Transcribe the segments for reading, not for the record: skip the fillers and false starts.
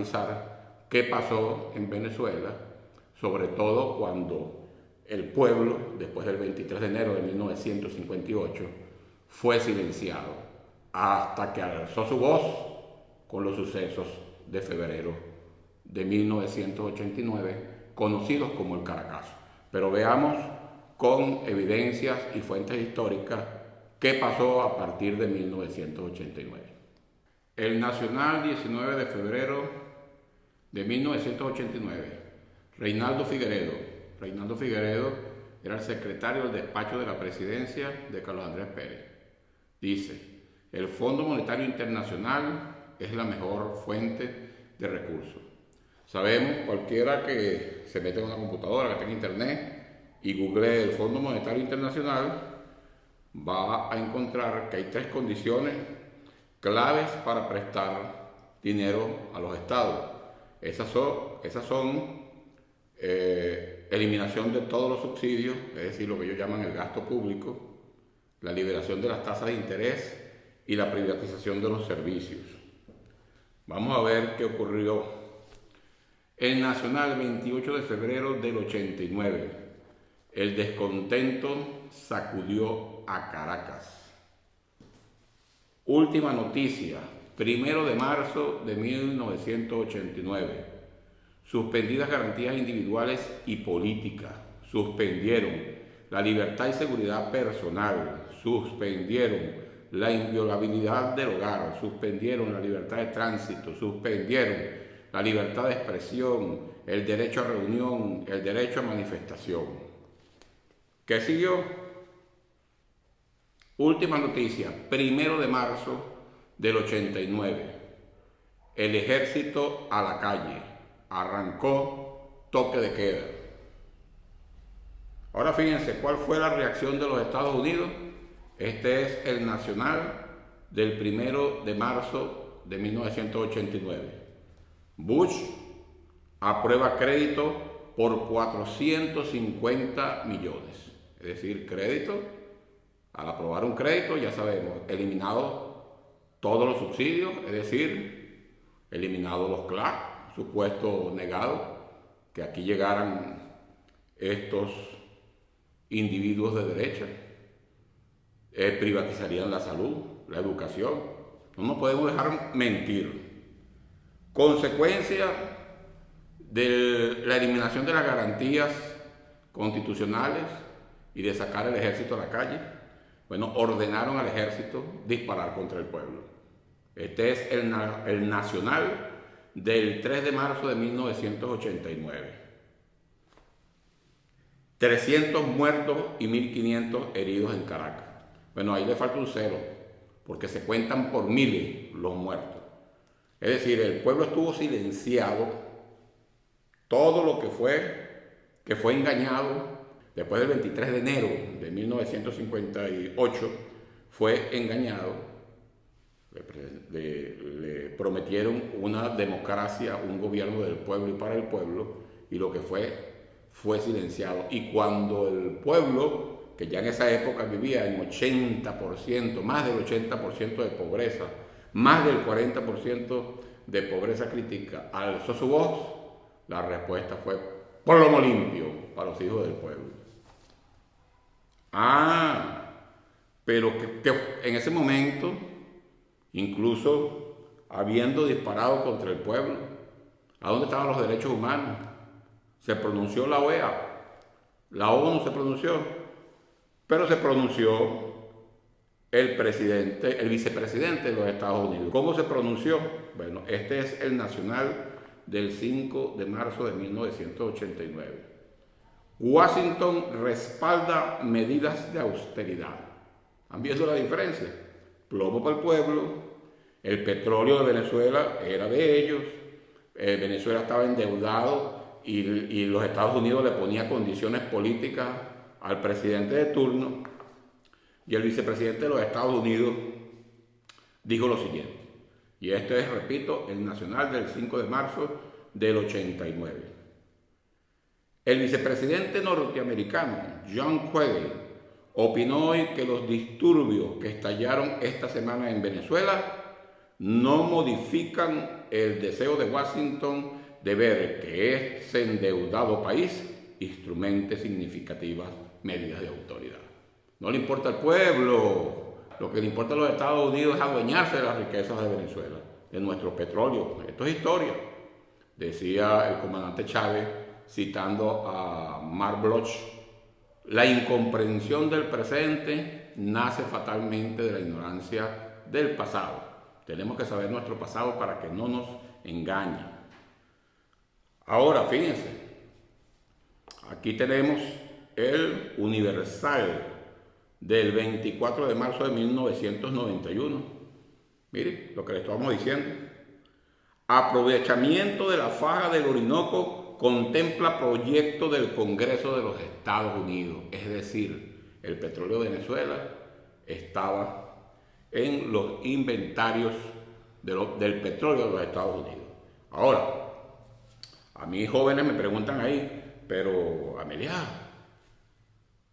analizar qué pasó en Venezuela, sobre todo cuando el pueblo, después del 23 de enero de 1958, fue silenciado, hasta que alzó su voz con los sucesos de febrero de 1989, conocidos como el Caracazo. Pero veamos con evidencias y fuentes históricas qué pasó a partir de 1989. El Nacional 19 de febrero de 1989, Reinaldo Figueredo era el secretario del despacho de la presidencia de Carlos Andrés Pérez. Dice: el Fondo Monetario Internacional es la mejor fuente de recursos. Sabemos, cualquiera que se mete en una computadora, que tenga internet y googlee el Fondo Monetario Internacional, va a encontrar que hay tres condiciones claves para prestar dinero a los estados. Esas son eliminación de todos los subsidios, es decir, lo que ellos llaman el gasto público, la liberación de las tasas de interés y la privatización de los servicios. Vamos a ver qué ocurrió. El Nacional, 28 de febrero del 89, el descontento sacudió a Caracas. Última noticia, 1 de marzo de 1989, suspendidas garantías individuales y políticas, suspendieron la libertad y seguridad personal, suspendieron la inviolabilidad del hogar, suspendieron la libertad de tránsito, suspendieron la libertad de expresión, el derecho a reunión, el derecho a manifestación. ¿Qué siguió? Última noticia, 1 de marzo del 89, el ejército a la calle, arrancó toque de queda. Ahora fíjense cuál fue la reacción de los Estados Unidos. Este es el Nacional del 1 de marzo de 1989. Bush aprueba crédito por 450 millones. Es decir, crédito, al aprobar un crédito, ya sabemos, eliminado todos los subsidios, es decir, eliminado los CLAC, supuesto negado, que aquí llegaran estos individuos de derecha. Privatizarían la salud, la educación. No nos podemos dejar mentir. Consecuencia de la eliminación de las garantías constitucionales y de sacar el ejército a la calle, bueno, ordenaron al ejército disparar contra el pueblo. Este es el Nacional del 3 de marzo de 1989. 300 muertos y 1.500 heridos en Caracas. Bueno, ahí le falta un cero, porque se cuentan por miles los muertos. Es decir, el pueblo estuvo silenciado, todo lo que fue engañado. Después del 23 de enero de 1958 fue engañado. Le prometieron una democracia, un gobierno del pueblo y para el pueblo, y lo que fue silenciado. Y cuando el pueblo, que ya en esa época vivía en 80%, más del 80% de pobreza, más del 40% de pobreza crítica, alzó su voz, la respuesta fue plomo limpio para los hijos del pueblo. Pero que en ese momento, incluso habiendo disparado contra el pueblo, ¿a dónde estaban los derechos humanos? Se pronunció la OEA, la ONU se pronunció, pero se pronunció el vicepresidente de los Estados Unidos. ¿Cómo se pronunció? Bueno, este es el Nacional del 5 de marzo de 1989. Washington respalda medidas de austeridad. ¿Han visto la diferencia? Plomo para el pueblo, el petróleo de Venezuela era de ellos, Venezuela estaba endeudado y los Estados Unidos le ponía condiciones políticas al presidente de turno, y el vicepresidente de los Estados Unidos dijo lo siguiente, y esto es, repito, el Nacional del 5 de marzo del 89. El vicepresidente norteamericano John Quayle opinó hoy que los disturbios que estallaron esta semana en Venezuela no modifican el deseo de Washington de ver que ese endeudado país instrumente significativas medidas de autoridad. No le importa al pueblo, lo que le importa a los Estados Unidos es adueñarse de las riquezas de Venezuela, de nuestro petróleo. Esto es historia, decía el comandante Chávez citando a Mark Bloch. La incomprensión del presente nace fatalmente de la ignorancia del pasado. Tenemos que saber nuestro pasado para que no nos engañe. Ahora, fíjense, aquí tenemos el Universal del 24 de marzo de 1991. Mire lo que le estábamos diciendo. Aprovechamiento de la faja del Orinoco contempla proyecto del Congreso de los Estados Unidos. Es decir, el petróleo de Venezuela estaba en los inventarios del petróleo de los Estados Unidos. Ahora, a mí jóvenes me preguntan ahí, pero Amelia,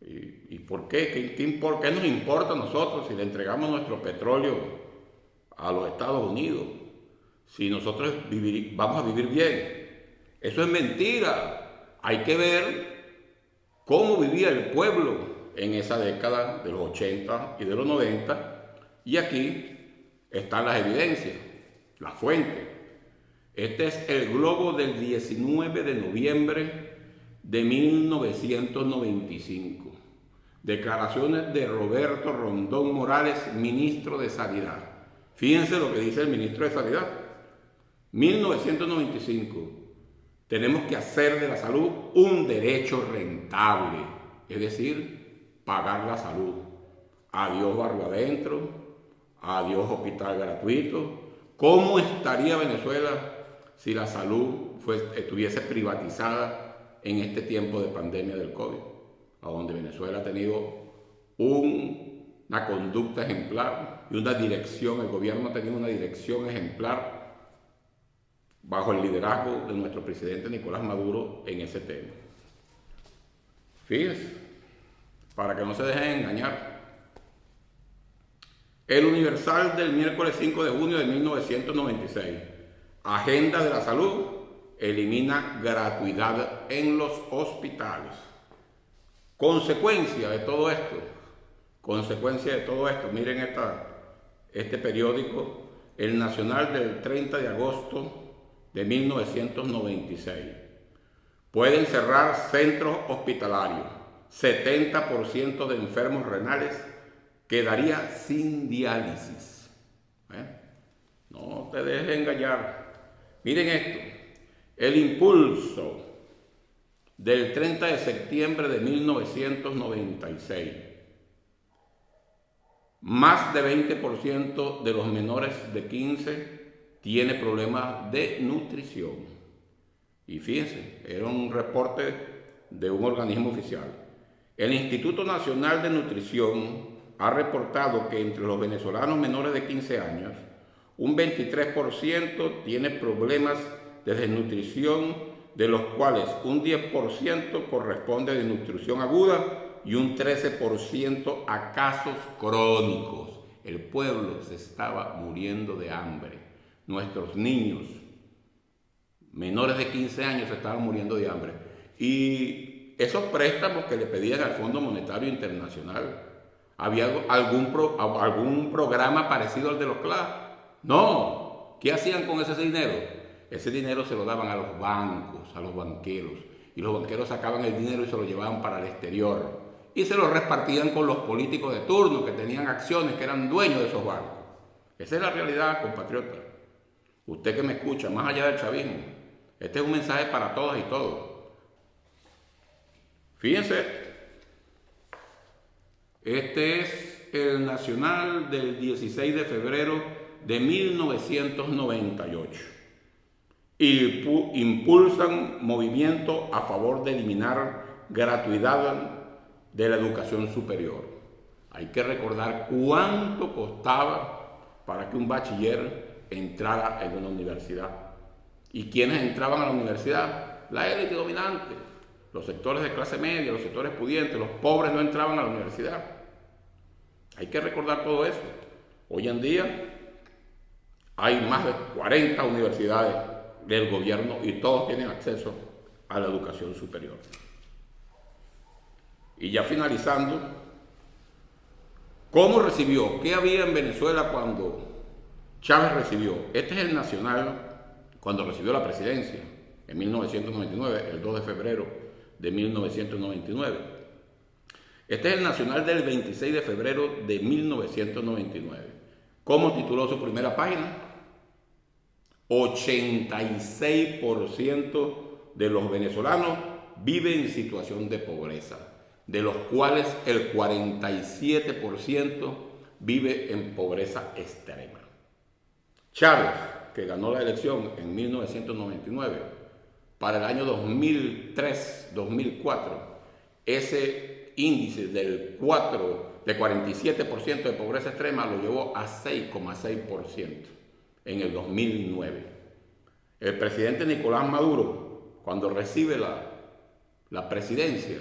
¿y por qué? ¿Qué nos importa a nosotros si le entregamos nuestro petróleo a los Estados Unidos? Si nosotros vamos a vivir bien. Eso es mentira. Hay que ver cómo vivía el pueblo en esa década de los 80 y de los 90. Y aquí están las evidencias, la fuente. Este es el Globo del 19 de noviembre de 1995. Declaraciones de Roberto Rondón Morales, ministro de Sanidad. Fíjense lo que dice el ministro de Sanidad. 1995. Tenemos que hacer de la salud un derecho rentable, es decir, pagar la salud. Adiós barrio adentro, adiós hospital gratuito. ¿Cómo estaría Venezuela si la salud estuviese privatizada en este tiempo de pandemia del COVID? A donde Venezuela ha tenido una conducta ejemplar y una dirección, el gobierno ha tenido una dirección ejemplar bajo el liderazgo de nuestro presidente Nicolás Maduro en ese tema. Fíjense, para que no se dejen engañar. El Universal del miércoles 5 de junio de 1996. Agenda de la salud elimina gratuidad en los hospitales. Consecuencia de todo esto, miren este periódico, El Nacional del 30 de agosto de 1996. Pueden cerrar centros hospitalarios. 70% de enfermos renales quedaría sin diálisis. No te dejes engañar. Miren esto. El Impulso del 30 de septiembre de 1996. Más de 20% de los menores de 15 tiene problemas de nutrición. Y fíjense, era un reporte de un organismo oficial. El Instituto Nacional de Nutrición ha reportado que entre los venezolanos menores de 15 años, un 23% tiene problemas de desnutrición, de los cuales un 10% corresponde a desnutrición aguda y un 13% a casos crónicos. El pueblo se estaba muriendo de hambre. Nuestros niños menores de 15 años se estaban muriendo de hambre. Y esos préstamos que le pedían al Fondo Monetario Internacional, ¿había algún programa parecido al de los CLA? No. ¿Qué hacían con ese dinero? Ese dinero se lo daban a los bancos, a los banqueros. Y los banqueros sacaban el dinero y se lo llevaban para el exterior. Y se lo repartían con los políticos de turno que tenían acciones, que eran dueños de esos bancos. Esa es la realidad, compatriota. Usted que me escucha, más allá del chavismo, este es un mensaje para todas y todos. Fíjense, este es el Nacional del 16 de febrero de 1998. Impulsan movimiento a favor de eliminar gratuidad de la educación superior. Hay que recordar cuánto costaba para que un bachiller entrara en una universidad. ¿Y quiénes entraban a la universidad? La élite dominante, los sectores de clase media, los sectores pudientes, los pobres no entraban a la universidad. Hay que recordar todo eso. Hoy en día Hay más de 40 universidades del gobierno y todos tienen acceso a la educación superior. Y ya finalizando, ¿cómo recibió? ¿Qué había en Venezuela cuando Chávez recibió? Este es el nacional cuando recibió la presidencia en 1999, el 2 de febrero de 1999. Este es el nacional del 26 de febrero de 1999. ¿Cómo tituló su primera página? 86% de los venezolanos viven en situación de pobreza, de los cuales el 47% vive en pobreza extrema. Chávez, que ganó la elección en 1999, para el año 2003-2004, ese índice de 47% de pobreza extrema lo llevó a 6,6% en el 2009. El presidente Nicolás Maduro, cuando recibe la presidencia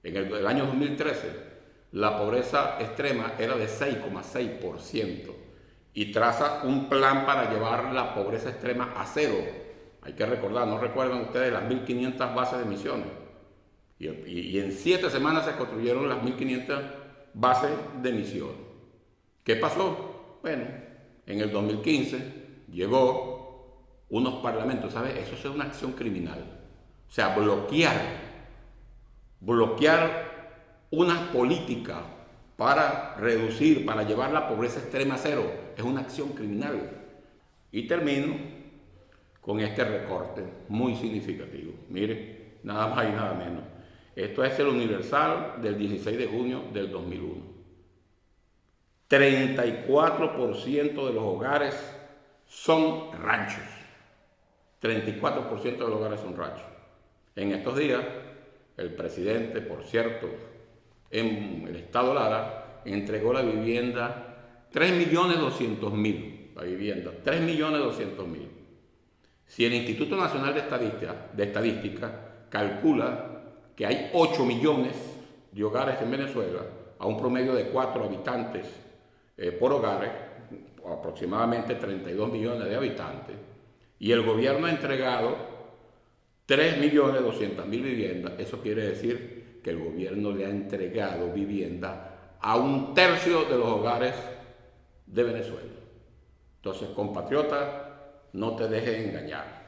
en el año 2013, la pobreza extrema era de 6,6% y traza un plan para llevar la pobreza extrema a cero. Hay que recordar, ¿no recuerdan ustedes las 1.500 bases de misiones? Y en 7 semanas se construyeron las 1.500 bases de misiones. ¿Qué pasó? Bueno, en el 2015 llegó unos parlamentos, ¿sabes? Eso es una acción criminal. O sea, bloquear una política para reducir, para llevar la pobreza extrema a cero, es una acción criminal. Y termino con este recorte muy significativo. Mire, nada más y nada menos. Esto es el Universal del 16 de junio del 2001. 34% de los hogares son ranchos. 34% de los hogares son ranchos. En estos días, el presidente, por cierto, en el estado Lara, entregó la vivienda 3.200.000, la vivienda, 3.200.000. Si el Instituto Nacional de Estadística calcula que hay 8 millones de hogares en Venezuela, a un promedio de 4 habitantes por hogares, aproximadamente 32 millones de habitantes, y el gobierno ha entregado 3.200.000 viviendas, eso quiere decir que el gobierno le ha entregado vivienda a 1/3 de los hogares de Venezuela. Entonces, compatriota, no te dejes engañar.